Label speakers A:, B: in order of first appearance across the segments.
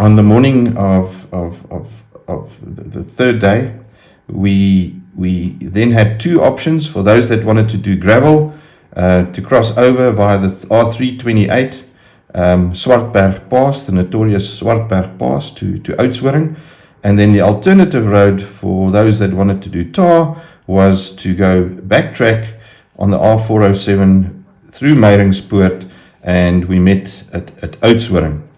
A: On the morning of the third day, we then had two options for those that wanted to do gravel, to cross over via the R328 Swartberg Pass, the notorious Swartberg Pass, to Oudtshoorn. And then the alternative road for those that wanted to do tar was to go backtrack on the R407 through Meyringspoort, and we met at Oudtshoorn.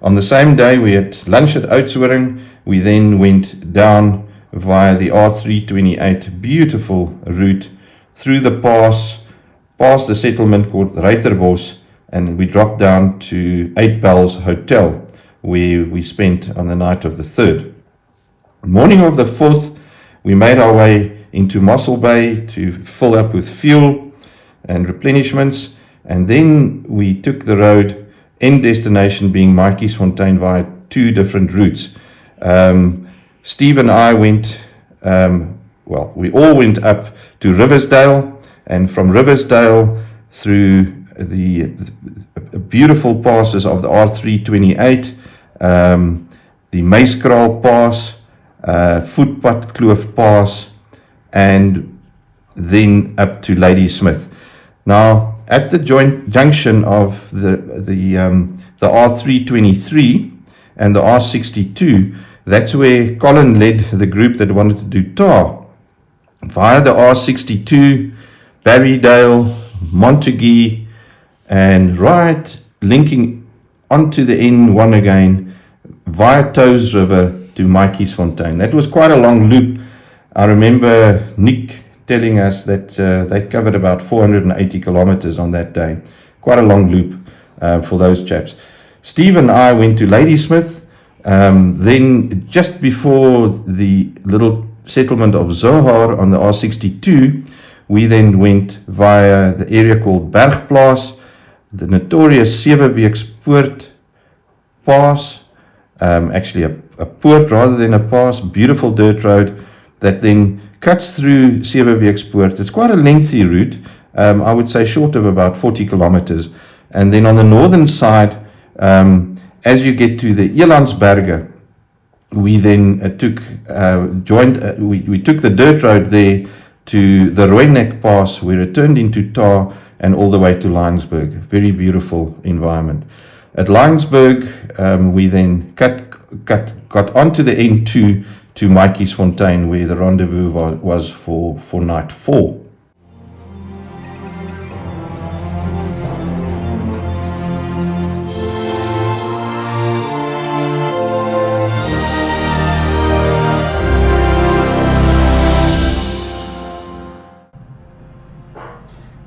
A: On the same day, we had lunch at Oudtshoorn. We then went down via the R328, beautiful route through the pass, past a settlement called Ruiterbos, and we dropped down to 8 Bells Hotel, where we spent on the night of the 3rd. Morning of the 4th, we made our way into Mossel Bay to fill up with fuel and replenishments, and then we took the road, end destination being Maatjiesfontein, via two different routes. Steve and I went, we all went up to Riversdale, and from Riversdale through the beautiful passes of the R328, the Meiskraal Pass, Voetpad Kloof Pass, and then up to Ladysmith. Now, at the joint junction of the R323 and the R62, that's where Colin led the group that wanted to do tar. Via the R62, Barrydale, Montague, and right linking onto the N1 again via Toes River to Maatjiesfontein. That was quite a long loop. I remember Nick telling us that they covered about 480 kilometers on that day. Quite a long loop for those chaps. Steve and I went to Ladysmith. Then just before the little settlement of Zohar on the R62, we then went via the area called Bergplaas, the notorious Seweweekspoort Pass, actually a poort rather than a pass, beautiful dirt road that then cuts through Seweweekspoort. It's quite a lengthy route, I would say short of about 40 kilometers. And then on the northern side, as you get to the Elandsberge, we then took the dirt road there to the Rooinek Pass, where it turned into tar, and all the way to Lionsburg. Very beautiful environment. At Lionsburg, we then got onto the N2 to Maatjiesfontein, where the rendezvous was for night 4.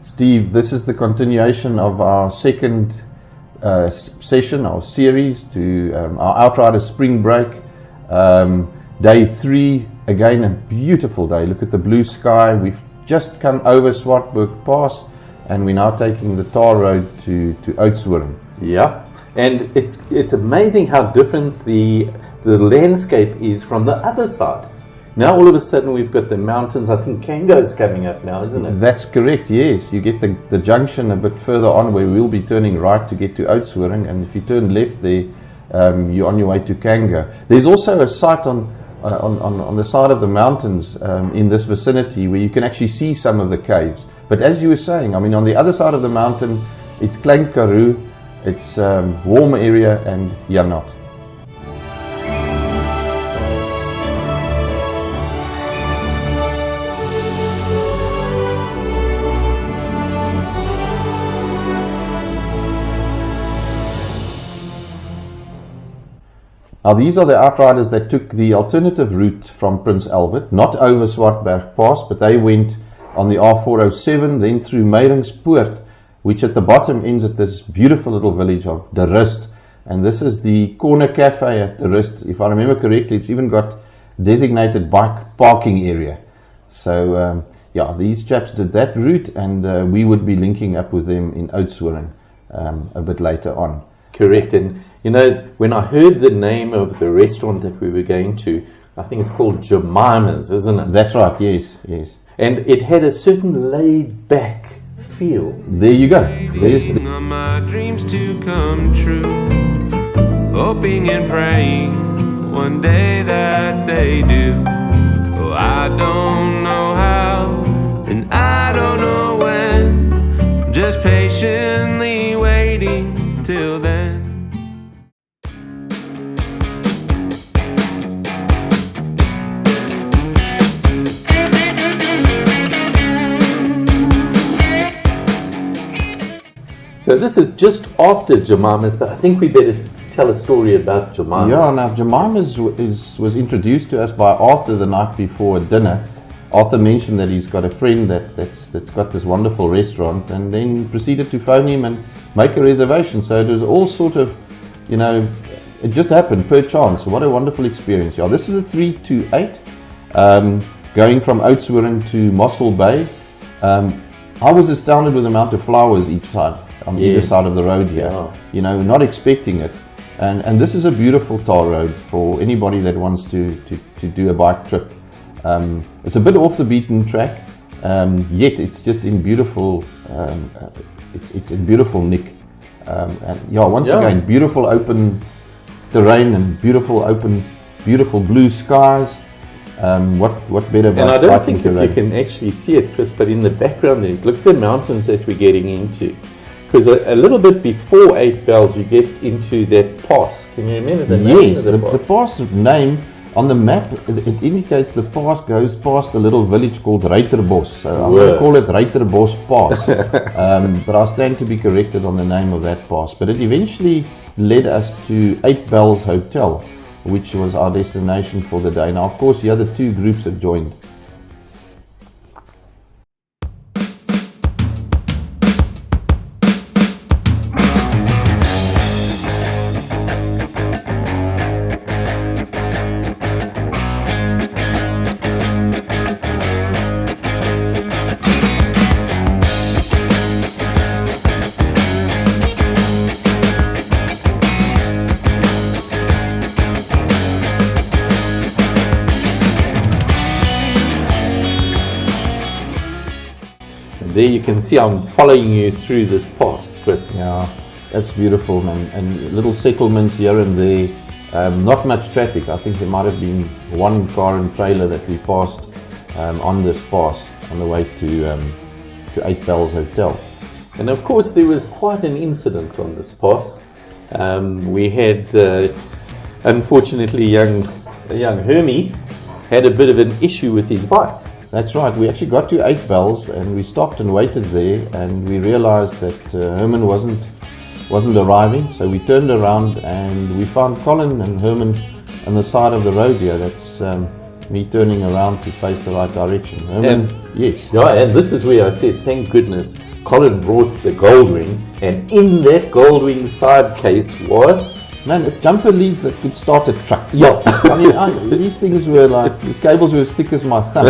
A: Steve, this is the continuation of our second session, our series to our Outriders Spring Break. Day 3, again a beautiful day. Look at the blue sky. We've just come over Swartberg Pass, and we're now taking the tar road to Oudtshoorn.
B: Yeah, and it's amazing how different the landscape is from the other side. Now all of a sudden we've got the mountains. I think Kanga's coming up now, isn't it?
A: That's correct, yes. You get the junction a bit further on, where we'll be turning right to get to Oudtshoorn, and if you turn left there, you're on your way to Kanga. There's also a site on the side of the mountains in this vicinity where you can actually see some of the caves. But as you were saying, I mean, on the other side of the mountain, it's Klein Karoo, it's warm area, and Janot. Now these are the outriders that took the alternative route from Prince Albert, not over Swartberg Pass, but they went on the R407, then through Meyringspoort, which at the bottom ends at this beautiful little village of De Rust. And this is the corner cafe at De Rust. If I remember correctly, it's even got designated bike parking area. So yeah, these chaps did that route, and we would be linking up with them in Oudtshoorn a bit later on.
B: Correct. And you know, when I heard the name of the restaurant that we were going to, I think it's called Jemima's, isn't it?
A: That's right, yes, yes.
B: And it had a certain laid-back feel.
A: There you go.
C: Waiting on my dreams to come true. hoping and praying one day that they do. Oh, I don't know how, and I don't know when, just patiently waiting till then.
B: So this is just after Jemima's, but I think we better tell a story about Jemima.
D: Yeah, now Jemima was introduced to us by Arthur the night before at dinner. Arthur mentioned that he's got a friend that's got this wonderful restaurant, and then proceeded to phone him and make a reservation. So it was all sort of, it just happened per chance. What a wonderful experience. Yeah, this is a 328 going from Oudtshoorn to Mossel Bay. I was astounded with the amount of flowers each side. On either side of the road here, not expecting it, and this is a beautiful tar road for anybody that wants to do a bike trip. It's a bit off the beaten track, yet it's just in beautiful. It's in beautiful nick, and once again, beautiful open terrain and beautiful blue skies. What better?
B: And I don't think if you can actually see it, Chris, but in the background there, look at the mountains that we're getting into. Because a little bit before 8 Bells, you get into that pass. Can you remember the name of the pass?
D: The pass name on the map, it indicates the pass goes past a little village called Ruiterbos. So I'm going to call it Ruiterbos Pass. But I stand to be corrected on the name of that pass. But it eventually led us to 8 Bells Hotel, which was our destination for the day. Now, of course, the other two groups have joined.
B: There you can see I'm following you through this pass, Chris.
D: Yeah, that's beautiful, man. And little settlements here and there. Not much traffic. I think there might have been one car and trailer that we passed on this pass on the way to 8 Bells Hotel.
B: And of course, there was quite an incident on this pass. We had, unfortunately, young Hermie had a bit of an issue with his bike.
D: That's right. We actually got to 8 Bells and we stopped and waited there, and we realized that Herman wasn't arriving. So we turned around and we found Colin and Herman on the side of the road here. That's me turning around to face the right direction. Herman, yes.
B: Yeah, and this is where I said, thank goodness, Colin brought the gold ring, and in that gold ring side case was...
D: Man, a jumper leads that could start a truck.
B: Yeah.
D: I mean, these things were like, the cables were as thick as my thumb,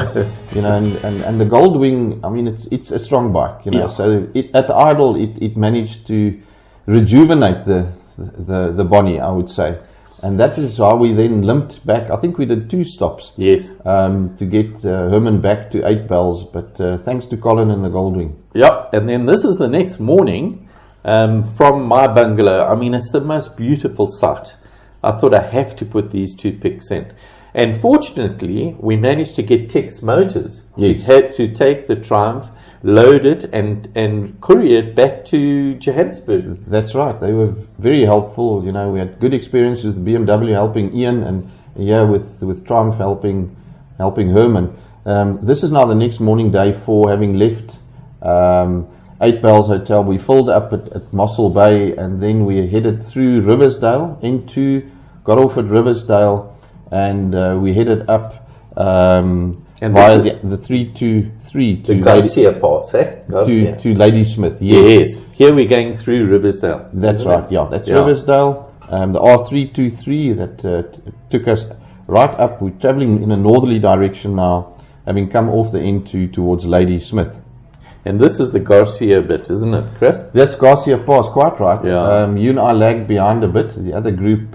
D: and the Goldwing, I mean, it's a strong bike, so at idle, it managed to rejuvenate the Bonnie, I would say. And that is how we then limped back. I think we did 2 stops.
B: Yes.
D: To get Herman back to 8 Bells, but thanks to Colin and the Goldwing.
B: Yeah, and then this is the next morning. From my bungalow, I mean, it's the most beautiful sight. I thought I have to put these 2 pics in. And fortunately, we managed to get Tex Motors to take the Triumph, load it, and courier it back to Johannesburg.
D: That's right. They were very helpful. We had good experience with BMW helping Ian, and with Triumph helping Herman. This is now the next morning, day 4, having left 8 Bells Hotel. We filled up at Mossel Bay, and then we headed through Riversdale got off at Riversdale, and we headed up via the 323 to
B: Garcia Pass,
D: to Ladysmith.
B: Yes. Here we're going through Riversdale.
D: That's right. Yeah, that's Riversdale. The R323 that took us right up. We're travelling in a northerly direction now, having come off the N2 towards Ladysmith.
B: And this is the Garcia bit, isn't it, Chris?
D: That's Garcia Pass, quite right.
B: Yeah.
D: You and I lagged behind a bit. The other group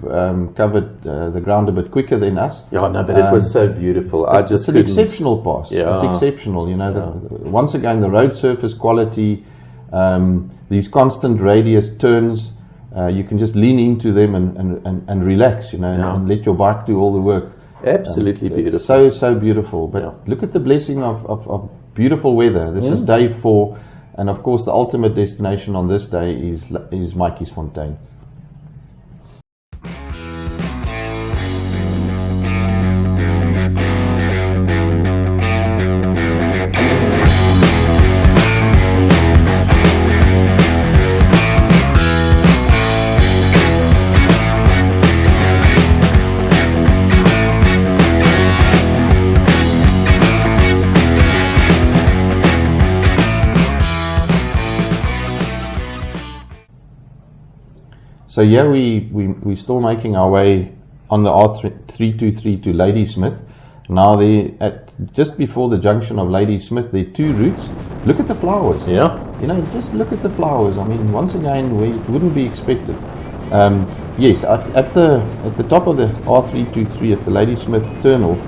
D: covered the ground a bit quicker than us.
B: Yeah, no, but it was so beautiful.
D: It's an exceptional pass.
B: Yeah.
D: It's exceptional. Once again, the road surface quality, these constant radius turns, you can just lean into them and relax, you know, and let your bike do all the work.
B: Absolutely beautiful.
D: So beautiful. But look at the blessing of beautiful weather. This is day 4, and of course the ultimate destination on this day is Matjiesfontein. So yeah, we're still making our way on the R323 to Ladysmith. Now just before the junction of Ladysmith, there are 2 routes. Look at the flowers.
B: Yeah.
D: You know, just look at the flowers. I mean, once again, where it wouldn't be expected. Yes, at the top of the R323 at the Ladysmith turnoff,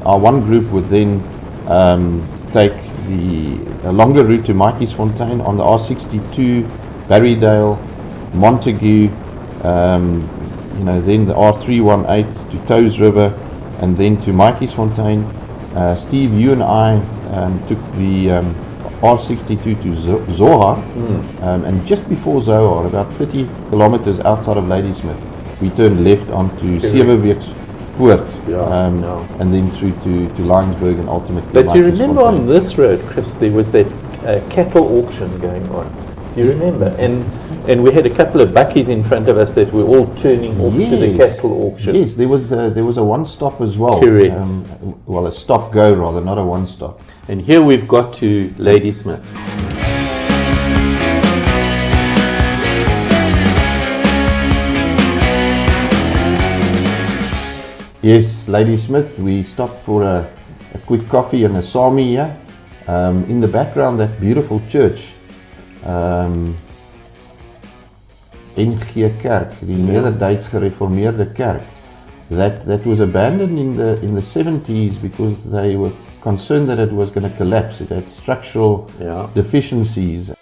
D: our one group would then take a longer route to Matjiesfontein on the R62, Barrydale, Montague, you know, then the R318 to Toes River, and then to Matjiesfontein. Steve, you and I took the R62 to Zohar, and just before Zohar, about 30 kilometers outside of Ladysmith, we turned left onto Seweweekspoort, and then through to Lionsburg and ultimately.
B: But do you remember on this road, Chris, there was that cattle auction going on? Do you remember? And we had a couple of buckies in front of us that were all turning off to the cattle auction.
D: Yes, there was a one-stop as well.
B: Correct.
D: Well, a stop-go rather, not a one-stop.
B: And here we've got to Ladysmith.
D: Yes, Ladysmith, we stopped for a quick coffee and a sami here. In the background, that beautiful church. NG Kerk, die Nederduits gereformeerde kerk, that was abandoned in the 70s because they were concerned that it was going to collapse. It had structural deficiencies.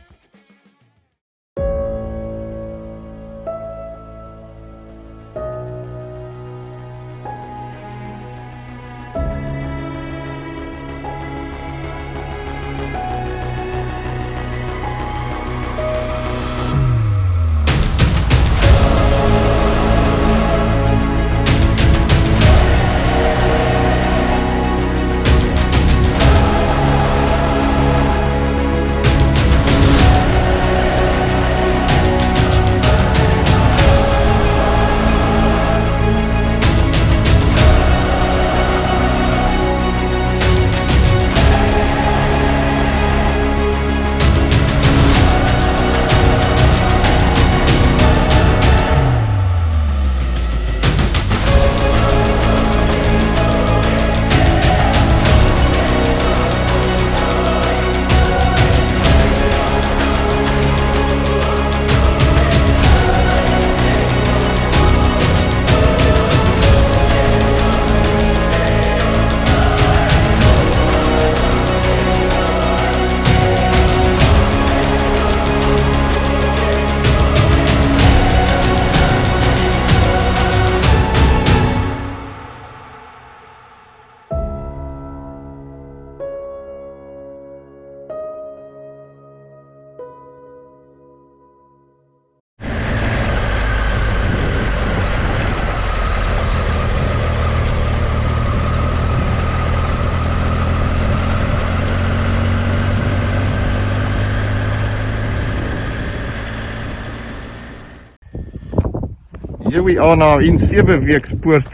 A: Here we are now in Seweweekspoort,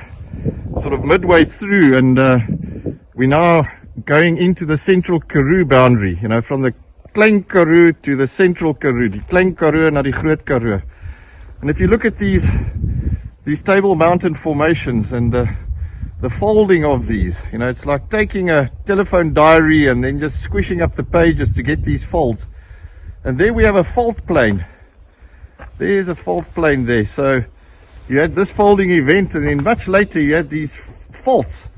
A: sort of midway through, and we're now going into the central Karoo boundary, you know, from the Klein Karoo to the central Karoo, die Klein Karoo na die Groot Karoo. And if you look at these Table Mountain formations and the folding of these, you know, it's like taking a telephone diary and then just squishing up the pages to get these folds. And there we have a fault plane. There's a fault plane there. So you had this folding event, and then much later you had these faults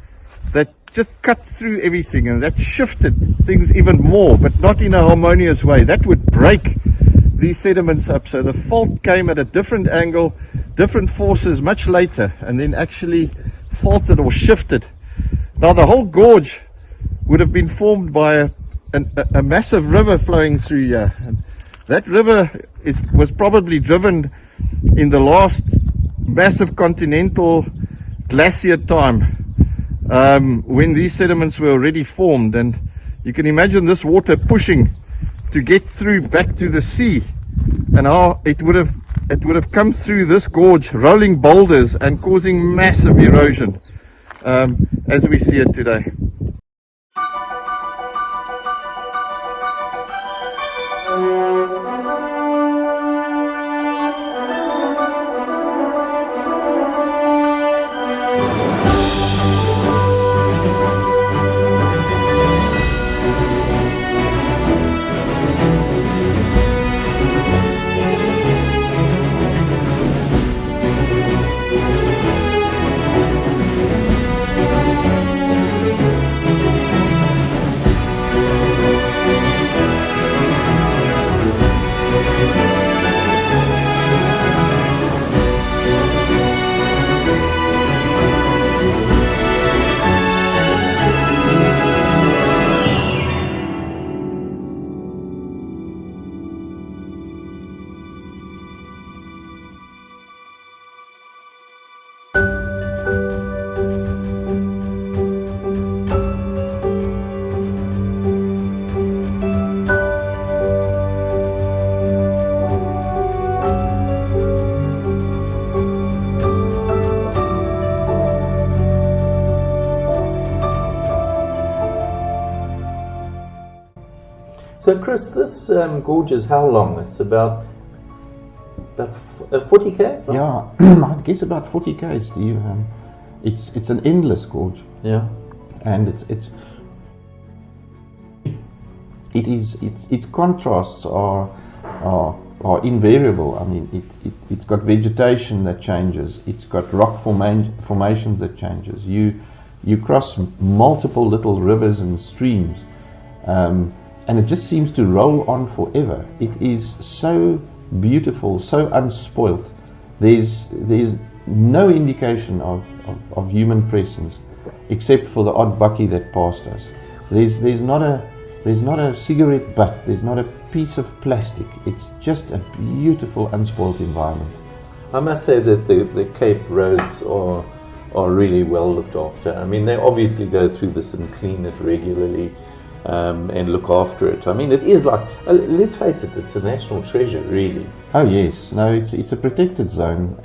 A: that just cut through everything, and that shifted things even more, but not in a harmonious way. That would break these sediments up. So the fault came at a different angle, different forces much later, and then actually faulted or shifted. Now the whole gorge would have been formed by a massive river flowing through here. And that river was probably driven in the last massive continental glacier time, when these sediments were already formed. And you can imagine this water pushing to get through back to the sea, and how it would have come through this gorge, rolling boulders and causing massive erosion, as we see it today.
B: So Chris, this gorge is how long? It's about 40 k's? No?
D: Yeah, I guess about 40 k's. It's an endless gorge.
B: Yeah.
D: And its contrasts are invariable. I mean, it's got vegetation that changes. It's got rock formations that changes. You cross multiple little rivers and streams, and it just seems to roll on forever. It is so beautiful, so unspoilt. There's no indication of human presence, except for the odd bucky that passed us. There's not a cigarette butt. There's not a piece of plastic. It's just a beautiful, unspoilt environment.
B: I must say that the Cape roads are really well looked after. I mean, they obviously go through this and clean it regularly, and look after it. I mean, it is like, let's face it, it's a national treasure, really.
D: Oh yes, no, it's a protected zone,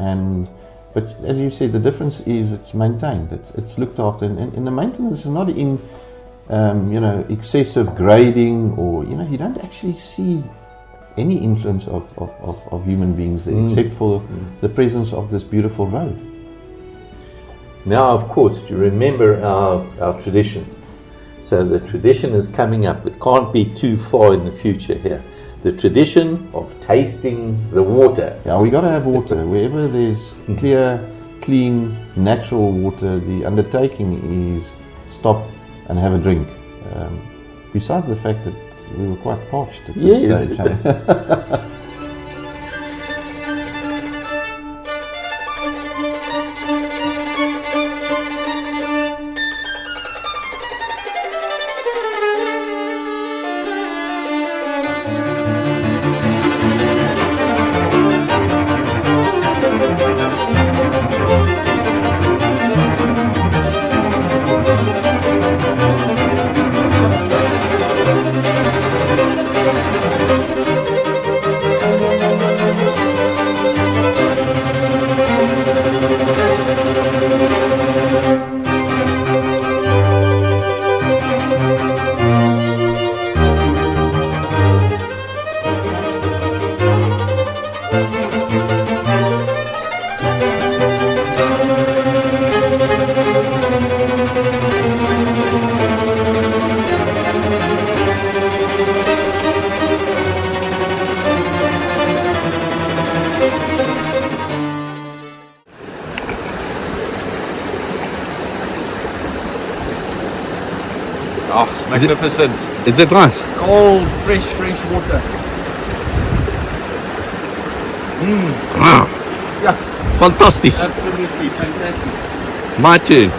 D: but as you said, the difference is it's maintained. It's looked after, and the maintenance is not in excessive grading, or you don't actually see any influence of human beings there, except for the presence of this beautiful road.
B: Now, of course, do you remember our tradition? So the tradition is coming up. It can't be too far in the future here. The tradition of tasting the water.
D: Yeah, we got to have water. Wherever there's clear, clean, natural water, the undertaking is stop and have a drink. Besides the fact that we were quite parched at this stage.
E: Oh, it's magnificent.
F: Is it nice?
E: Cold, fresh water.
B: Ja, fantastisch.
D: Absolutely fantastic.
B: My too.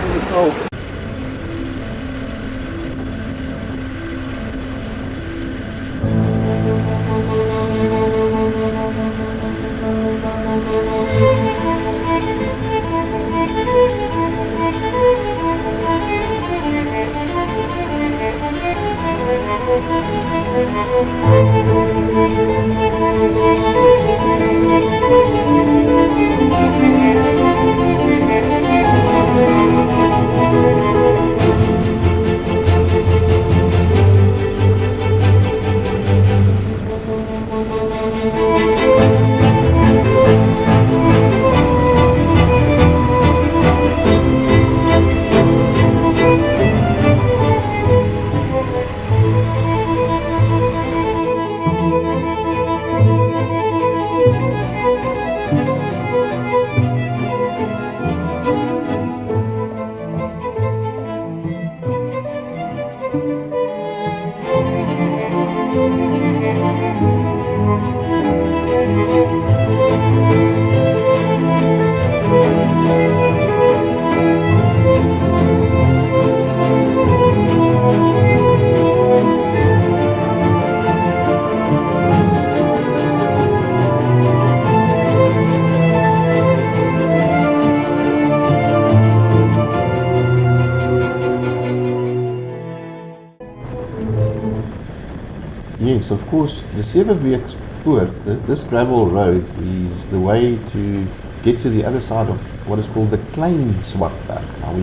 D: Yes, of course, the Sewe-Week-Spoor, this gravel road is the way to get to the other side of what is called the Klein Swartberg. Now,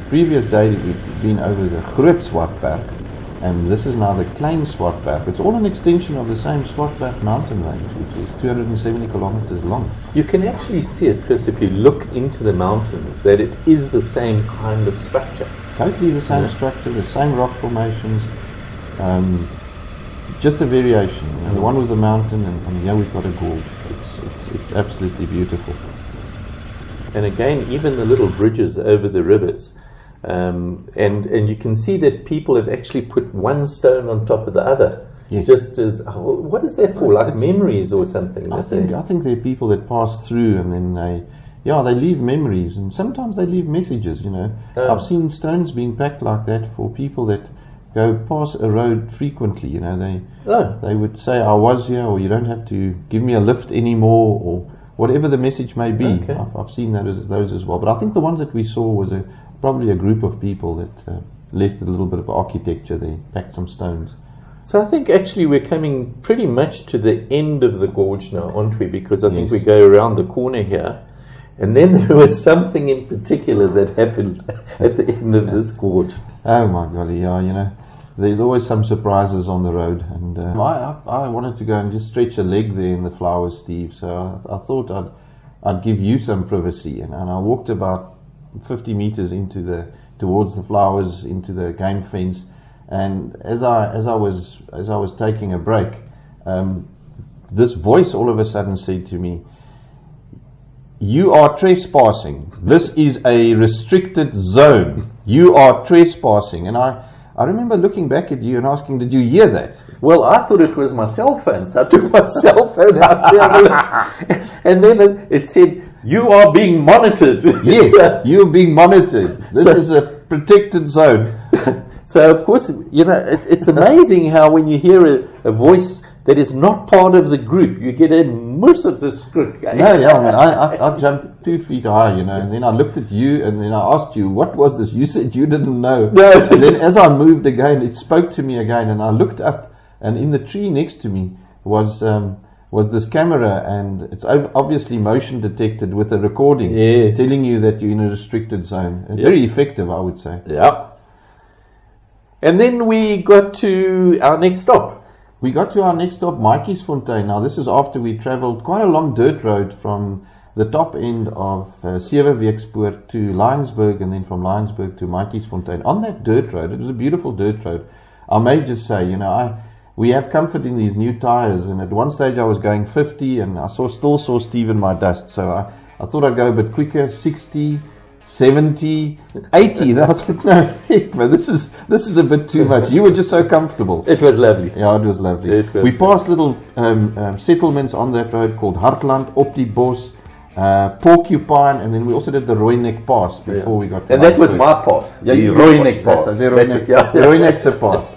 D: previous day we've been over the Groot Swartberg, and this is now the Klein Swartberg. It's all an extension of the same Swartberg mountain range, which is 270 kilometers long.
B: You can actually see it, Chris, if you look into the mountains, that it is the same kind of structure.
D: Totally the same structure, the same rock formations, just a variation. And the one was a mountain, and here we've got a gorge. It's absolutely beautiful.
B: And again, even the little bridges over the rivers, and you can see that people have actually put one stone on top of the other.
D: Yes.
B: Just as, what is that for? Like memories or something?
D: I think there are people that pass through, and then they leave memories, and sometimes they leave messages. I've seen stones being packed like that for people that go past a road frequently. They would say, "I was here," or "You don't have to give me a lift anymore," or whatever the message may be.
B: Okay.
D: I've seen those as well. But I think the ones that we saw was probably a group of people that left a little bit of architecture there, packed some stones.
B: So I think actually we're coming pretty much to the end of the gorge now, aren't we? Because I think
D: Yes.
B: we go around the corner here, and then there was something in particular that happened at the end of this gorge.
D: Oh my golly, there's always some surprises on the road, and I wanted to go and just stretch a leg there in the flowers, Steve. So I thought I'd give you some privacy, and I walked about 50 meters towards the flowers, into the game fence, and as I was taking a break, this voice all of a sudden said to me, "You are trespassing. This is a restricted zone. You are trespassing." And I remember looking back at you and asking, "Did you hear that?"
B: Well, I thought it was my cell phone, so I took my cell phone out there, and then it said, "You are being monitored."
D: Yes, you're being monitored. This is a protected zone.
B: So, of course, it's amazing how when you hear a voice that is not part of the group, you get a muss of the skrik.
D: I jumped 2 feet high, and then I looked at you, and then I asked you, "What was this?" You said you didn't know.
B: No.
D: And then as I moved again, it spoke to me again, and I looked up, and in the tree next to me was this camera, and it's obviously motion detected with a recording,
B: Yes.
D: telling you that you're in a restricted zone. Very effective, I would say.
B: Yeah. And then we got to our next stop.
D: We got to our next stop, Maatjiesfontein. Now, this is after we travelled quite a long dirt road from the top end of Sewe-Week-Spoor to Lionsburg, and then from Lionsburg to Maatjiesfontein. On that dirt road, it was a beautiful dirt road. I may just say, we have comfort in these new tyres, and at one stage I was going 50, and I still saw Steve in my dust, so I thought I'd go a bit quicker, 60, 70, 80. That was no, heck, man, this is a bit too much. You were just so comfortable.
B: It was lovely.
D: Yeah, it was lovely. We passed little settlements on that road called Hartland, Op die Bos, Porcupine, and then we also did the Rooinek Pass before we got to
B: and that was my pass. Yeah, the Rooinek Pass.
D: The Rooinek's pass.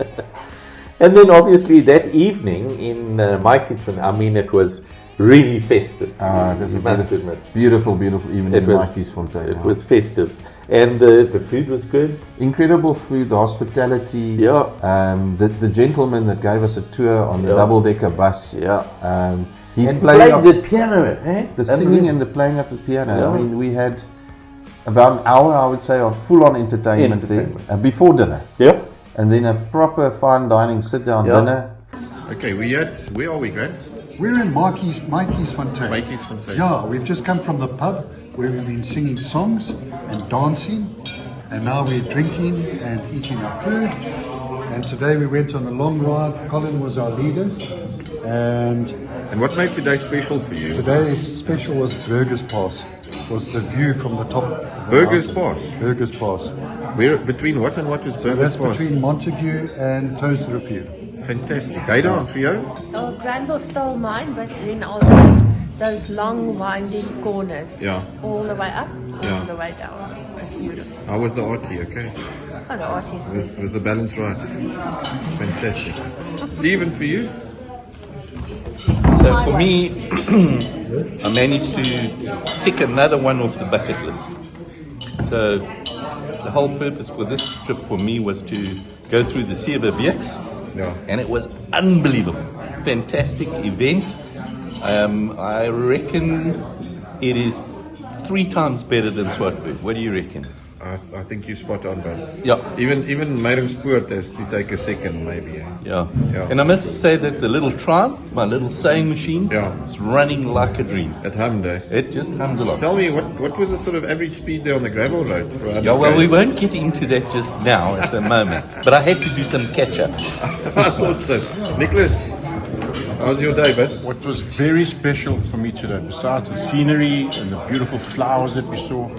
B: And then obviously that evening in Mikey's, I mean, it was really festive.
D: You must admit. Beautiful evening in Mikey's Fontaine.
B: It was festive. And the food was good.
D: Incredible food, the hospitality.
B: Yeah.
D: The gentleman that gave us a tour on the double-decker bus.
B: Yeah.
D: He's
B: playing the piano, eh?
D: The singing and the playing of the piano. Yeah. I mean, we had about an hour, I would say, of full-on entertainment there before dinner.
B: Yeah.
D: And then a proper fine dining sit-down dinner.
A: Okay, where are we, Grant?
E: We're in Mikey's Fontaine.
A: Mikey's Fontaine.
E: Yeah, we've just come from the pub where we've been singing songs and dancing, and now we're drinking and eating our food. And today we went on a long ride. Colin was our leader.
A: And what made today special for you?
E: Today's special was Burgers Pass. Was the view from the top.
A: Burgers Pass?
E: Burgers Pass.
A: Where, between what and what is Burgers Pass?
E: That's between Montague and Toaster-Rivier.
A: Fantastic. Gaida, for you?
F: Oh, Granville stole mine, but then also those long winding corners.
A: Yeah.
F: All the way up, all the way down. It's beautiful.
A: How was the arty, okay?
F: Oh, the art is good.
A: Was the balance right? Fantastic. Stephen, for you?
G: So for me, I managed to tick another one off the bucket list. So the whole purpose for this trip for me was to go through the Sewe Weeks.
A: Yeah.
G: And it was unbelievable. Fantastic event. I reckon it is 3 times better than Swartberg. What do you reckon?
A: I think you're spot on, bud.
G: Yeah.
A: Even Meiringspoort has to take a second, maybe.
G: Yeah.
A: Yeah.
G: And I must say that the little tram, my little sewing machine,
A: Yeah.
G: is running like a dream.
A: At hummed, eh?
G: It just hummed a lot.
A: Tell me, what was the sort of average speed there on the gravel road?
G: Yeah, well, we won't get into that just now at the moment. But I had to do some catch up.
A: I thought so. Nicholas, how's your day, bud?
H: What was very special for me today, besides the scenery and the beautiful flowers that we saw,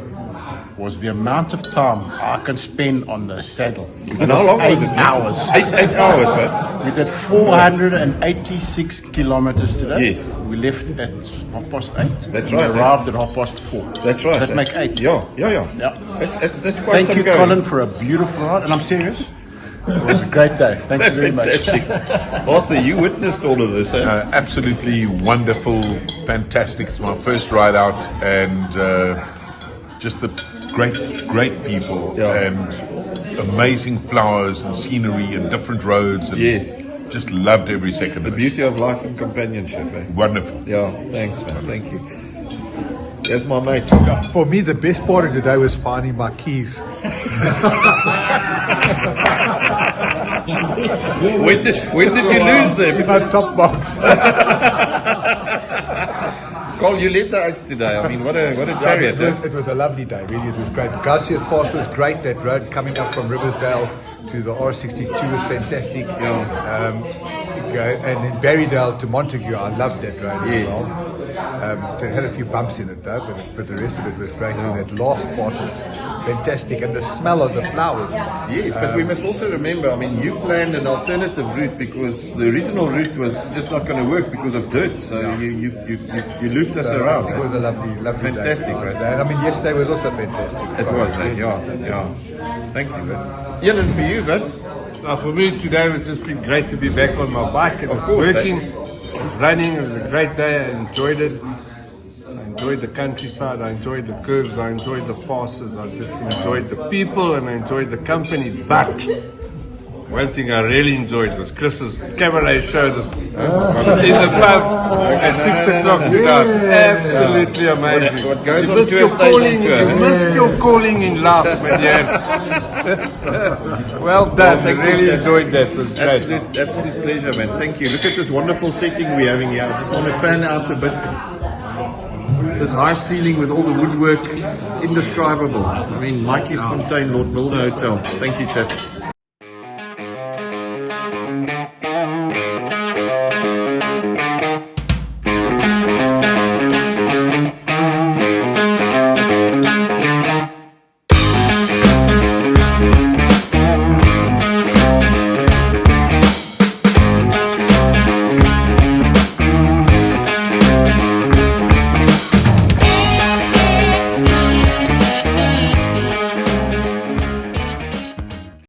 H: was the amount of time I can spend on the saddle.
A: And how long was it?
H: 8 hours.
A: 8 hours, bud.
H: We did 486 kilometers today.
A: Yes.
H: We left at 8:30.
A: That's
H: We
A: right,
H: arrived at 4:30.
A: That's right.
H: That make 8.
A: Yeah.
H: Yeah.
A: That's quite
H: Thank
A: some
H: you,
A: going.
H: Colin, for a beautiful ride, and I'm serious. It was a great day. Thank you very much.
A: Fantastic. Arthur, you witnessed all of this, eh?
I: Absolutely wonderful, fantastic. It's my first ride out, and just the great people,
A: Yeah.
I: and amazing flowers and scenery and different roads. And
A: Yes.
I: just loved every second
A: The
I: of it.
A: beauty of life and companionship, eh?
I: Wonderful.
A: Yeah, thanks, man. Thank you. There's my mate.
J: For me, the best part of the day was finding my keys.
A: When did you lose them?
J: My top box.
A: Cole, you led the oats today. I mean, what a chariot.
J: It was a lovely day, really. It was great. The Garcia Pass was great. That road coming up from Riversdale to the R62 was fantastic. And then Barrydale to Montague, I loved that road as well. It had a few bumps in it though, but the rest of it was great. And that last part was fantastic, and the smell of the flowers.
A: Yes, but we must also remember, I mean, you planned an alternative route because the original route was just not going to work because of dirt. So you looped us around.
J: It was a lovely
A: fantastic,
J: day.
A: right?
J: And I mean, yesterday was also fantastic.
A: It was, yeah. Thank you, bud. Ian, and for you, bud?
K: For me today it's just been great to be back on my bike. It was working, it was running, it was a great day, I enjoyed it. I enjoyed the countryside, I enjoyed the curves, I enjoyed the passes, I just enjoyed the people and I enjoyed the company. But one thing I really enjoyed was Chris's cabaret show this in the pub at 6 o'clock tonight. Absolutely amazing.
A: What goes
K: You
A: on
K: missed
A: to a
K: your
A: station
K: calling,
A: tour,
K: you
A: eh?
K: missed your calling in life, my dear. Well done, I really enjoyed that. It was great.
A: Absolute pleasure, man. Thank you. Look at this wonderful setting we're having here. I just want to pan out a bit. This high ceiling with all the woodwork, it's indescribable. I mean, Mikey's Fontaine, Lord Milner Hotel. Thank you, chap.